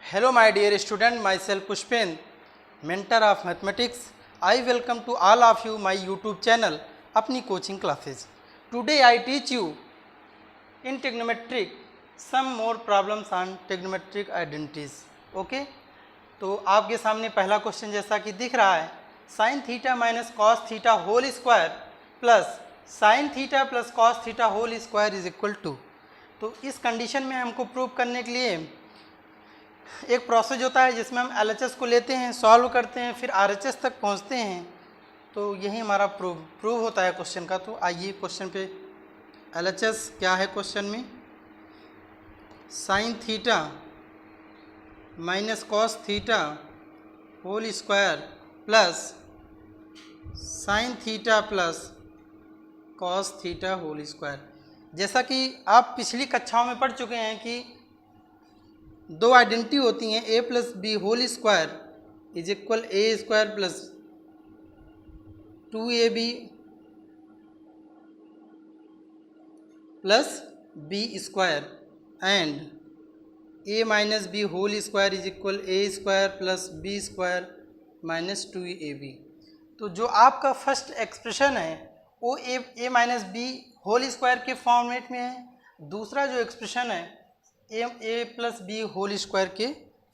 Hello my dear student, myself Pushpen, mentor of mathematics. I welcome to all of you my YouTube channel, अपनी coaching classes. Today I teach you in trigonometric some more problems on trigonometric identities. Okay? तो आपके सामने पहला question जैसा कि दिख रहा है, sine theta minus cos theta whole square plus sine theta plus cos theta whole square is equal to. तो इस कंडीशन में हमको प्रूव करने के लिए एक प्रोसेस होता है जिसमें हम LHS को लेते हैं, सॉल्व करते हैं, फिर RHS तक पहुंचते हैं। तो यही हमारा प्रूव होता है क्वेश्चन का। तो आइए क्वेश्चन पे LHS क्या है क्वेश्चन में, sine theta minus cos theta whole square plus sine theta plus cos theta whole square. जैसा कि आप पिछली कक्षाओं में पढ़ चुके हैं कि दो आइडेंटिटी होती हैं, a plus b whole square is equal a square plus 2ab plus B square and a minus b whole square is equal a square plus B square minus 2ab। तो जो आपका फर्स्ट एक्सप्रेशन है वो a minus b whole square के format में है, दूसरा जो एक्सप्रेशन है a plus b whole square के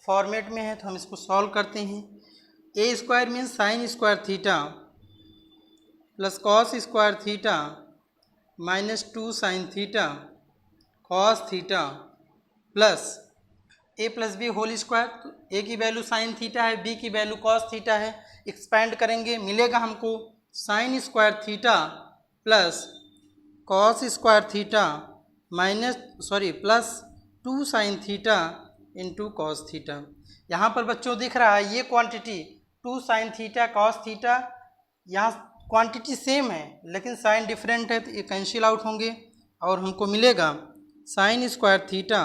फॉर्मेट में है। तो हम इसको सॉल्व करते हैं। A square means sine square theta plus cos square theta minus 2 sine theta cos theta plus a plus b whole square. तो ए की वैल्यू साइन थीटा है, बी की वैल्यू कॉस थीटा है, एक्सपेंड करेंगे मिलेगा हमको sine square theta plus cos square theta plus 2 sine theta into cos theta. यहाँ पर बच्चों दिख रहा है ये quantity 2 sine theta cos theta, यहाँ क्वांटिटी सेम है लेकिन साइन डिफरेंट है, तो ये कैंसिल आउट होंगे और हमको मिलेगा sign square theta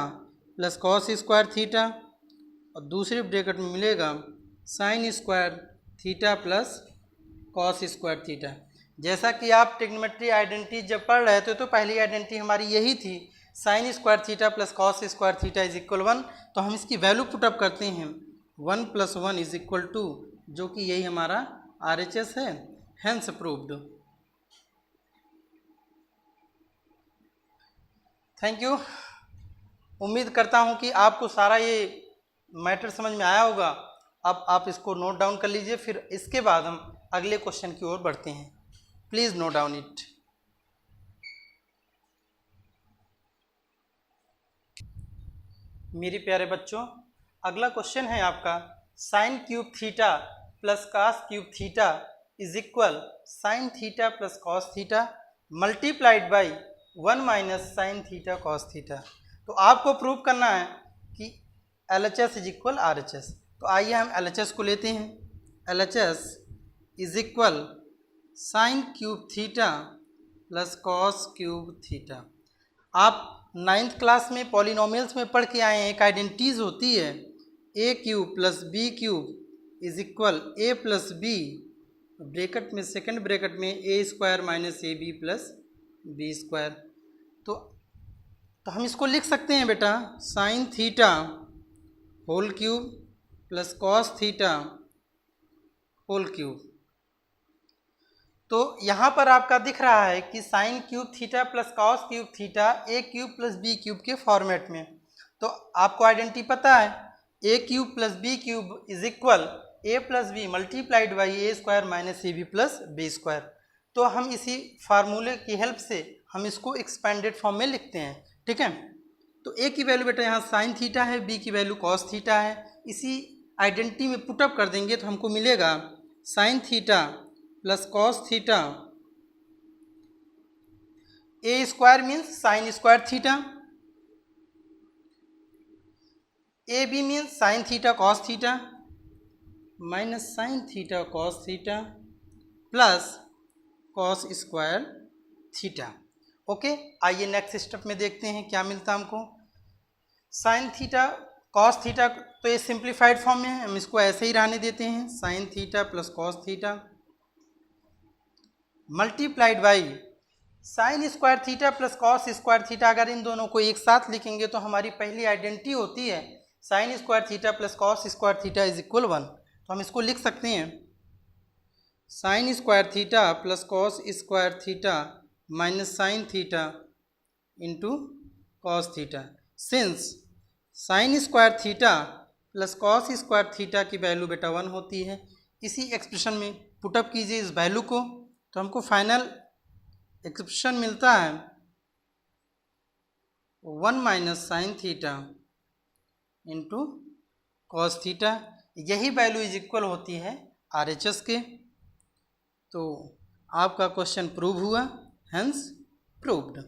plus cos square theta और दूसरे ब्रैकेट में मिलेगा sign square theta plus cos square theta. जैसा कि आप ट्रिग्नोमेट्री आइडेंटिटी जब पढ़ रहे थे तो पहली आइडेंटिटी हमारी यही थी, sign square theta plus cos square theta is equal 1। तो हम इसकी वैल्यू पुटअप करते हैं 1 + 1 इज इक्वल 2, जो कि यही हमारा RHS है, हेंस प्रूव्ड। Thank you. उम्मीद करता हूं कि आपको सारा ये मैटर समझ में आया होगा। अब आप इसको नोट डाउन कर लीजिए, फिर इसके बाद हम अगले क्वेश्चन की ओर बढ़ते हैं। Please note down it. मेरे प्यारे बच्चों, अगला क्वेश्चन है आपका sign cube theta plus cos cube theta is equal sign theta plus cos theta multiplied by 1 minus sine theta cos theta. तो आपको प्रूव करना है कि LHS इज इक्वल RHS। तो आइए हम LHS को लेते हैं। LHS is equal sign cube theta plus cos cube theta. आप 9th क्लास में पॉलिनोमियल्स में पढ़ के आए हैं, एक आइडेंटिटीज होती है a cube plus B cube is equal a plus b, bracket में सेकंड ब्रैकेट में a square minus A B plus B square. तो हम इसको लिख सकते हैं बेटा sine theta whole cube plus cos theta whole cube. तो यहाँ पर आपका दिख रहा है कि sine cube theta plus cos cube theta a cube plus B cube के फॉर्मेट में। तो आपको आइडेंटिटी पता है a cube plus B cube is equal a plus b multiplied by a square minus A B plus B square. तो हम इसी फार्मूले की हेल्प से हम इसको एक्सपेंडेड फॉर्म में लिखते हैं, ठीक है। तो ए की वैल्यू बेटा यहाँ साइन थीटा है, बी की वैल्यू कॉस थीटा है। इसी आइडेंटिटी में पुटअप कर देंगे तो हमको मिलेगा sine theta plus cos theta, a square means sine square theta, a b means sine theta cos theta minus sine theta cos theta plus cos square theta. Okay, आइए next step में देखते हैं क्या मिलता है हमको। साइन थीटा कॉस थीटा तो ये सिंप्लीफाइड फॉर्म में है, हम इसको ऐसे ही रहने देते हैं sign theta plus cos theta multiplied by sine square theta plus cos square theta. अगर इन दोनों को एक साथ लिखेंगे तो हमारी पहली आइडेंटिटी होती है sign square theta plus cos square theta is equal 1। तो हम इसको लिख सकते हैं sine square theta plus cos square theta minus sine theta into cos theta. Since sign square theta plus cos square theta की value बेटा 1 होती है, इसी एक्सप्रेशन में पुटअप कीजिए इस वैल्यू को, तो हमको फाइनल एक्सप्रेशन मिलता है 1 minus sine theta into cos theta. यही वैल्यू इज इक्वल होती है RHS के। तो आपका क्वेश्चन प्रूव हुआ, हेंस प्रूव्ड।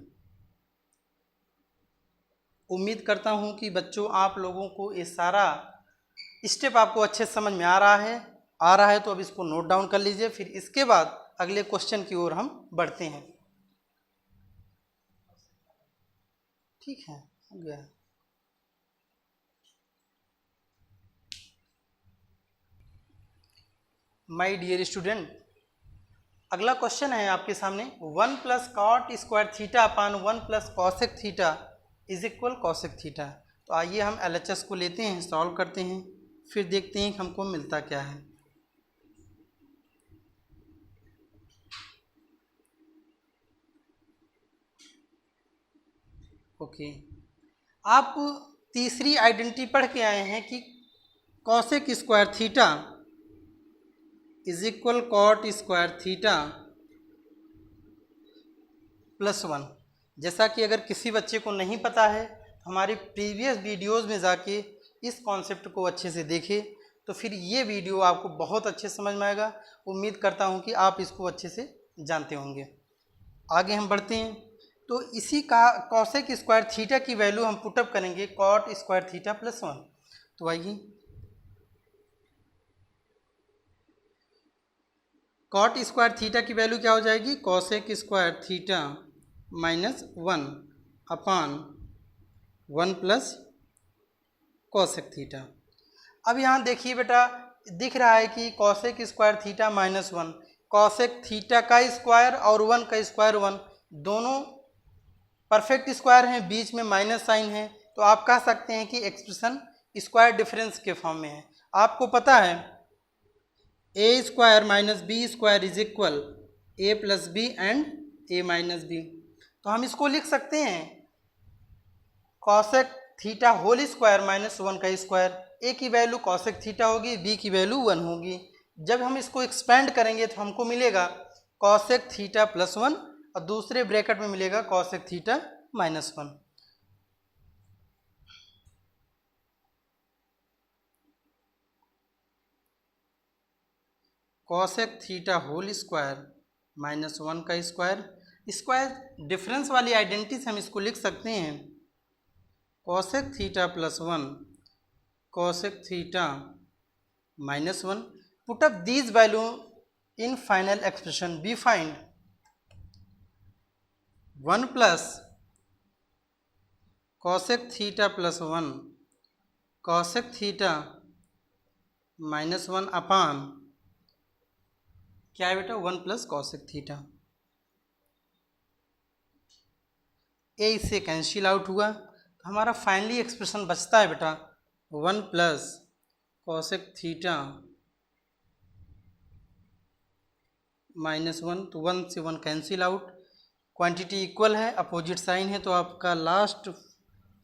उम्मीद करता हूँ कि बच्चों आप लोगों को ये सारा स्टेप आपको अच्छे से समझ में आ रहा है तो अब इसको नोट डाउन कर लीजिए, फिर इसके बाद अगले क्वेश्चन की ओर हम बढ़ते हैं। ठीक है, हो गया। माय डियर स्टूडेंट, अगला क्वेश्चन है आपके सामने 1 plus cot square theta upon 1 plus cosec theta is equal cosec theta. तो आइए हम LHS को लेते हैं, सॉल्व करते हैं, फिर देखते हैं कि हमको मिलता क्या है। ओके, आप तीसरी आइडेंटिटी पढ़ के आए हैं कि cosec square theta is equal cot square theta plus 1। जैसा कि अगर किसी बच्चे को नहीं पता है तो हमारी प्रीवियस वीडियोस में जाके इस कॉन्सेप्ट को अच्छे से देखें, तो फिर ये वीडियो आपको बहुत अच्छे समझ में आएगा। उम्मीद करता हूँ कि आप इसको अच्छे से जानते होंगे। आगे हम बढ़ते हैं, तो इसी का कॉसेक स्क्वायर थीटा की वैल्यू हम पुटअप करेंगे कॉट स्क्वायर थीटा प्लस 1। तो आइए, कॉट स्क्वायर थीटा की वैल्यू क्या हो जाएगी, कॉसेक स्क्वायर थीटा माइनस 1 अपान 1 प्लस कॉसेक थीटा। अब यहाँ देखिए बेटा, दिख रहा है कि cosec square theta minus 1, cosec theta का स्क्वायर और 1 का स्क्वायर 1 दोनों परफेक्ट स्क्वायर हैं, बीच में माइनस साइन है, तो आप कह सकते हैं कि एक्सप्रेशन स्क्वायर डिफरेंस के फॉर्म में है। आपको पता है a square minus b square is equal a plus b and a minus b. तो हम इसको लिख सकते हैं cosec theta whole square minus 1 का स्क्वायर। ए की वैल्यू कॉसेक थीटा होगी, बी की वैल्यू 1 होगी। जब हम इसको एक्सपेंड करेंगे तो हमको मिलेगा कॉसेक थीटा प्लस 1 और दूसरे ब्रैकेट में मिलेगा cosec theta minus 1। Cosec theta whole square minus 1 का स्क्वायर, स्क्वायर डिफरेंस वाली आइडेंटिटी से हम इसको लिख सकते हैं cosec theta plus 1 cosec theta minus 1। Put up these value in final expression. We find 1 plus cosec theta plus 1 cosec theta minus 1 upon क्या है बेटा, 1 प्लस कॉसेक थीटा। ए इससे कैंसिल आउट हुआ, तो हमारा फाइनली एक्सप्रेशन बचता है बेटा 1 प्लस कॉसेक थीटा माइनस 1। तो 1 से 1 कैंसिल आउट, क्वांटिटी इक्वल है, अपोजिट साइन है, तो आपका लास्ट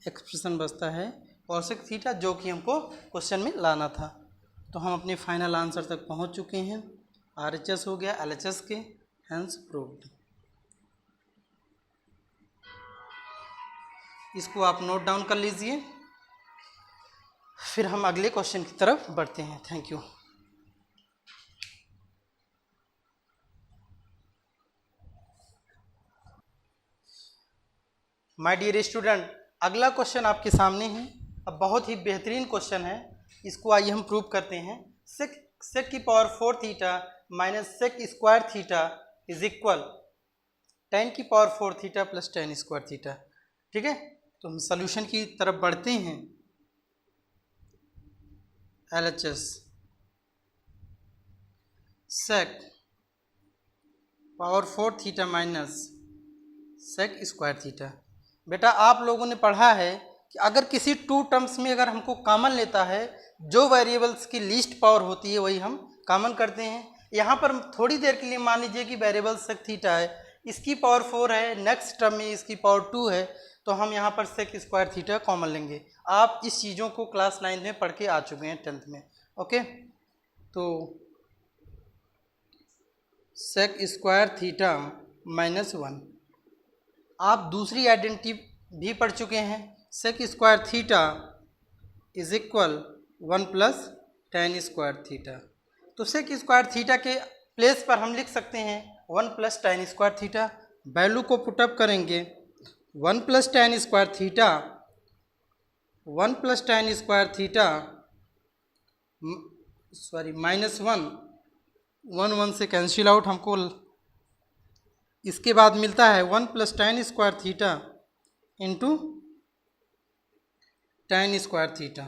एक्सप्रेशन बचता है कॉसेक थीटा, जो कि हमको क्वेश्चन में लाना था। तो हम अपने फाइनल आंसर तक पहुंच चुके हैं। RHS हो गया LHS के, हेंस प्रूव्ड। इसको आप नोट डाउन कर लीजिए, फिर हम अगले क्वेश्चन की तरफ बढ़ते हैं। Thank you. My dear student, अगला क्वेश्चन आपके सामने है। अब बहुत ही बेहतरीन क्वेश्चन है, इसको आइए हम प्रूव करते हैं। सेक की power 4 theta minus sec square theta is equal tan की power 4 theta plus tan square theta. ठीक है, तो हम सोल्यूशन की तरफ बढ़ते हैं। LHS sec power 4 theta minus sec square theta. बेटा आप लोगों ने पढ़ा है कि अगर किसी टू टर्म्स में अगर हमको कॉमन लेता है, जो वेरिएबल्स की लीस्ट पावर होती है वही हम कॉमन करते हैं। यहाँ पर थोड़ी देर के लिए मान लीजिए कि वेरिएबल सेक थीटा है, इसकी पावर 4 है, नेक्स्ट टर्म में इसकी पावर 2 है, तो हम यहाँ पर सेक स्क्वायर थीटा कॉमन लेंगे। आप इस चीज़ों को क्लास 9 में पढ़ के आ चुके हैं 10th में। ओके, तो सेक स्क्वायर थीटा -1। आप दूसरी आइडेंटिटी भी पढ़ चुके हैं, sec square theta is equal 1 plus tan square theta. तो सेक स्क्वायर थीटा के प्लेस पर हम लिख सकते हैं 1 plus tan square theta. Value को पुटअप करेंगे, 1 plus tan square theta, 1 plus tan square theta sorry -1, 1 से कैंसिल आउट, हमको इसके बाद मिलता है 1 plus tan square theta into tan square theta.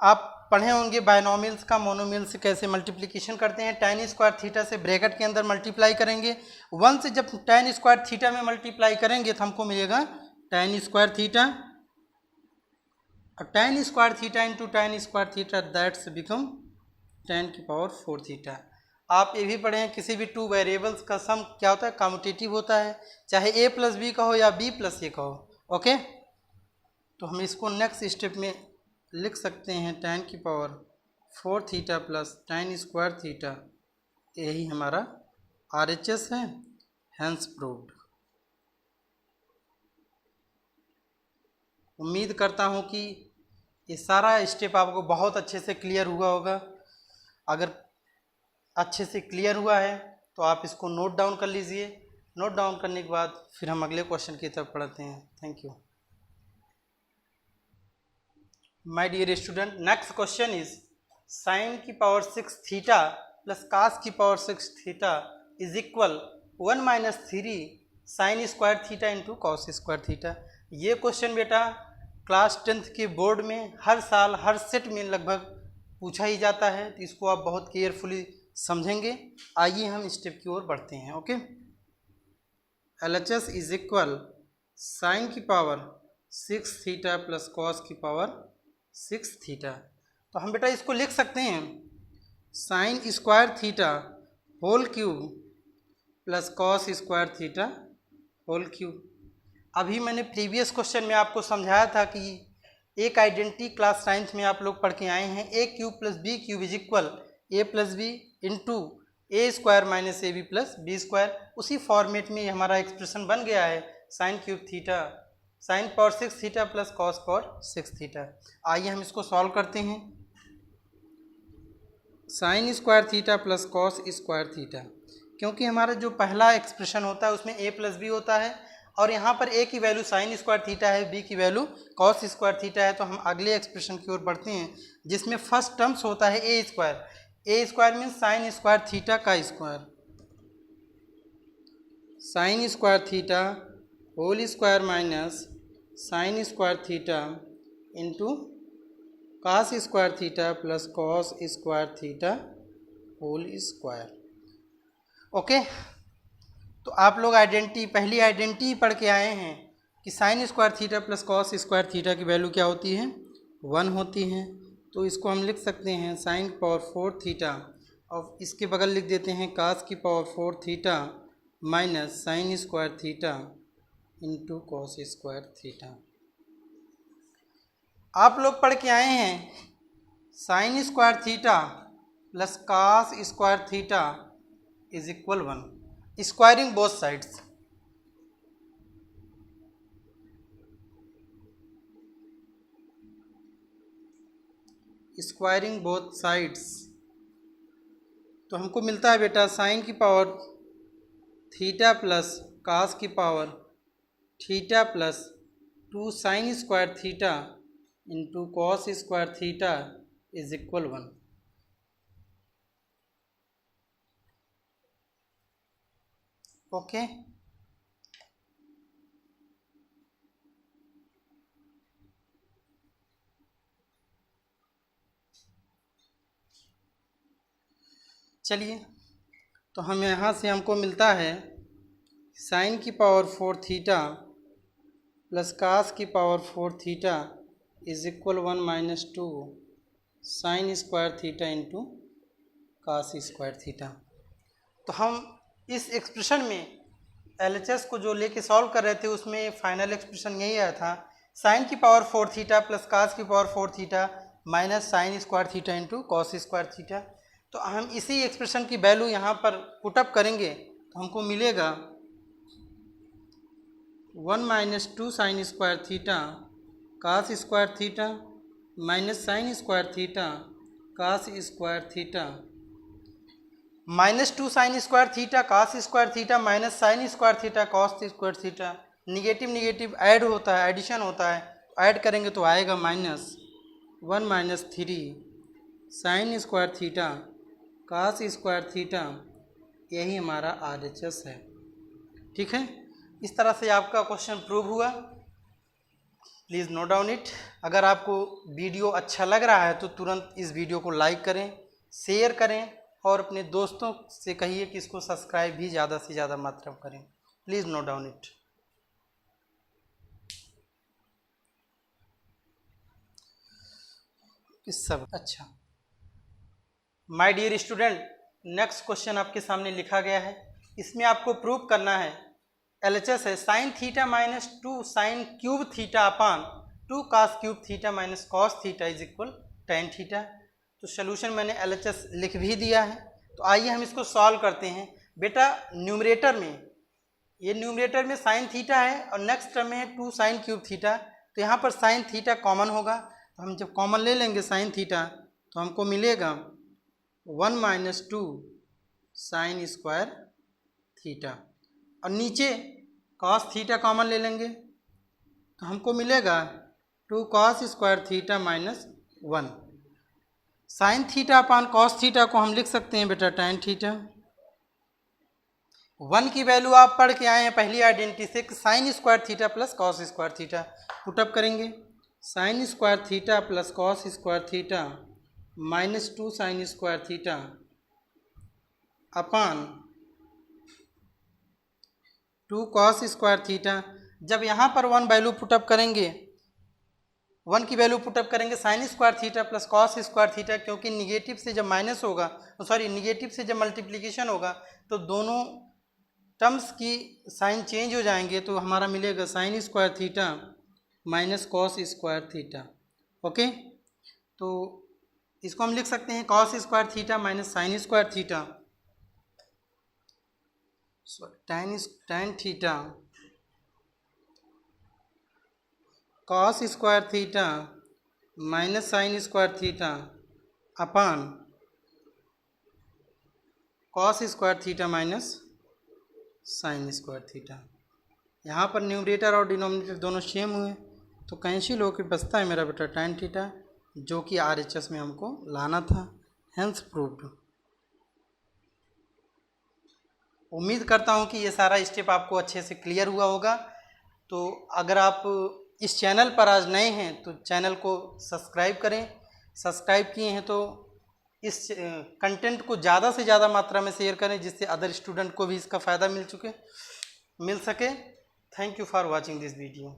आप पढ़े होंगे बायनोमियल्स का मोनोमियल से कैसे मल्टीप्लिकेशन करते हैं। tan स्क्वायर थीटा से ब्रैकेट के अंदर मल्टीप्लाई करेंगे, 1 से जब tan स्क्वायर थीटा में मल्टीप्लाई करेंगे तो हमको मिलेगा tan स्क्वायर थीटा, और tan square theta into tan square theta that's become tan की पावर 4 थीटा। आप ये भी पढ़े हैं किसी भी टू वेरिएबल्स का सम क्या होता है, कम्यूटेटिव होता है, चाहे a प्लस बी का हो या b प्लस a का हो। ओके, तो हम इसको नेक्स्ट स्टेप में लिख सकते हैं tan की power 4 theta plus tan square theta, यही हमारा RHS है, हैंस प्रूव्ड। उम्मीद करता हूँ कि ये सारा स्टेप आपको बहुत अच्छे से क्लियर हुआ होगा। अगर अच्छे से क्लियर हुआ है तो आप इसको नोट डाउन कर लीजिए। नोट डाउन करने के बाद फिर हम अगले क्वेश्चन की तरफ पढ़ते हैं। Thank you my dear student. Next question is sine की पावर 6 थीटा प्लस कास की power 6 theta is equal 1 minus 3 sine square theta into cos square theta. ये क्वेश्चन बेटा क्लास 10th के बोर्ड में हर साल हर सेट में लगभग पूछा ही जाता है, तो इसको आप बहुत केयरफुली समझेंगे। आइए हम स्टेप की ओर बढ़ते हैं। Okay, LHS is equal sine की पावर 6 थीटा प्लस कॉस की पावर 6 थीटा। तो हम बेटा इसको लिख सकते हैं sine square theta whole cube plus cos square theta whole cube. अभी मैंने प्रीवियस क्वेश्चन में आपको समझाया था कि एक आइडेंटिटी क्लास 9th में आप लोग पढ़ के आए हैं, a cube plus B cube is equal a plus B into A square minus A B plus B square. उसी फॉर्मेट में हमारा एक्सप्रेशन बन गया है sine cube theta sine power 6 theta plus cos power 6 theta. आइए हम इसको solve करते हैं। Sine square theta plus cos square theta, क्योंकि हमारा जो पहला एक्सप्रेशन होता है उसमें a प्लस बी होता है, और यहाँ पर a की वैल्यू साइन स्क्वायर थीटा है, b की वैल्यू कॉस स्क्वायर थीटा है। तो हम अगले एक्सप्रेशन की ओर बढ़ते हैं जिसमें फर्स्ट टर्म्स होता है a square. a square means sine square theta का square, sine square theta whole square minus sine square theta into cos square theta plus cos square theta whole square. Okay, तो आप लोग पहली identity पढ़ के आए हैं कि sine square theta plus cos square theta की वैल्यू क्या होती है, 1 होती है। तो इसको हम लिख सकते हैं साइन की पावर 4 थीटा, और इसके बगल लिख देते हैं कास की power 4 theta minus sine square theta into cos square theta. आप लोग पढ़ के आए हैं sine square theta plus cos square theta is equal 1, squaring both sides. Squaring both sides, तो हमको मिलता है बेटा साइन की पावर थीटा प्लस कास की power theta plus 2 sine square theta into cos square theta is equal 1। Okay, चलिए, तो हम यहाँ से हमको मिलता है साइन की पावर 4 थीटा प्लस कास की power 4 theta is equal 1 minus 2 sine square theta into cos square theta. तो हम इस एक्सप्रेशन में LHS को जो लेके सॉल्व कर रहे थे उसमें फाइनल एक्सप्रेशन यही आया था, साइन की पावर 4 थीटा प्लस कास की power 4 theta minus sine square theta into cos square theta. तो हम इसी एक्सप्रेशन की वैल्यू यहाँ पर पुटअप करेंगे तो हमको मिलेगा 1 minus 2 sine square theta cos square theta minus sine square theta cos square theta -2 sine square theta cos square theta minus sine square theta cos square theta. Negative negative add होता है, addition होता है, add करेंगे तो आएगा -1 minus 3 sine square theta cos square theta. यही हमारा RHS है। ठीक है, इस तरह से आपका क्वेश्चन प्रूव हुआ। Please note down it. अगर आपको वीडियो अच्छा लग रहा है तो तुरंत इस वीडियो को लाइक करें, शेयर करें और अपने दोस्तों से कहिए कि इसको सब्सक्राइब भी ज़्यादा से ज़्यादा मात्रा में करें। Please note down it. इस सब अच्छा, my dear student, next question आपके सामने लिखा गया है। इसमें आपको प्रूव करना है LHS है sine theta minus 2 sine cube theta upon 2 cos cube theta minus cos theta is equal tan theta. तो सोल्यूशन मैंने LHS लिख भी दिया है। तो आइए हम इसको सॉल्व करते हैं। बेटा न्यूमरेटर में, ये न्यूमरेटर में साइन थीटा है और नेक्स्ट टर्म में है 2 साइन क्यूब थीटा। तो यहाँ पर साइन थीटा कॉमन होगा, तो हम जब कॉमन ले लेंगे साइन थीटा तो हमको मिलेगा 1 माइनस 2 साइन स्क्वायर थीटा और नीचे कॉस थीटा कॉमन ले लेंगे तो हमको मिलेगा 2 cos square theta minus 1। Sine theta upon cos theta को हम लिख सकते हैं बेटा टेन थीटा। 1 की वैल्यू आप पढ़ के आए हैं पहली आइडेंटिटी से कि sine square theta plus cos square theta. Put up करेंगे sine square theta plus cos square theta -2 sine square theta upon 2 cos square theta. जब यहाँ पर 1 वैल्यू पुटअप करेंगे, 1 की वैल्यू पुटअप करेंगे sine square theta plus cos square theta, क्योंकि negative से जब माइनस होगा, निगेटिव से जब मल्टीप्लिकेशन होगा तो दोनों टर्म्स की साइन चेंज हो जाएंगे। तो हमारा मिलेगा sign square theta minus cos square theta. Okay, तो इसको हम लिख सकते हैं cos square theta minus sine square theta, tan theta cos square theta minus sine square theta अपान cos square theta minus sine square theta. यहाँ पर numerator और denominator दोनों सेम हुए तो कैंसिल होकर बचता है मेरा बेटा टेन थीटा, जो कि RHS में हमको लाना था। Hence proved. उम्मीद करता हूँ कि ये सारा स्टेप आपको अच्छे से क्लियर हुआ होगा। तो अगर आप इस चैनल पर आज नए हैं तो चैनल को सब्सक्राइब करें। सब्सक्राइब किए हैं तो इस कंटेंट को ज़्यादा से ज़्यादा मात्रा में शेयर करें, जिससे अदर स्टूडेंट को भी इसका फ़ायदा मिल सके। Thank you for watching this video.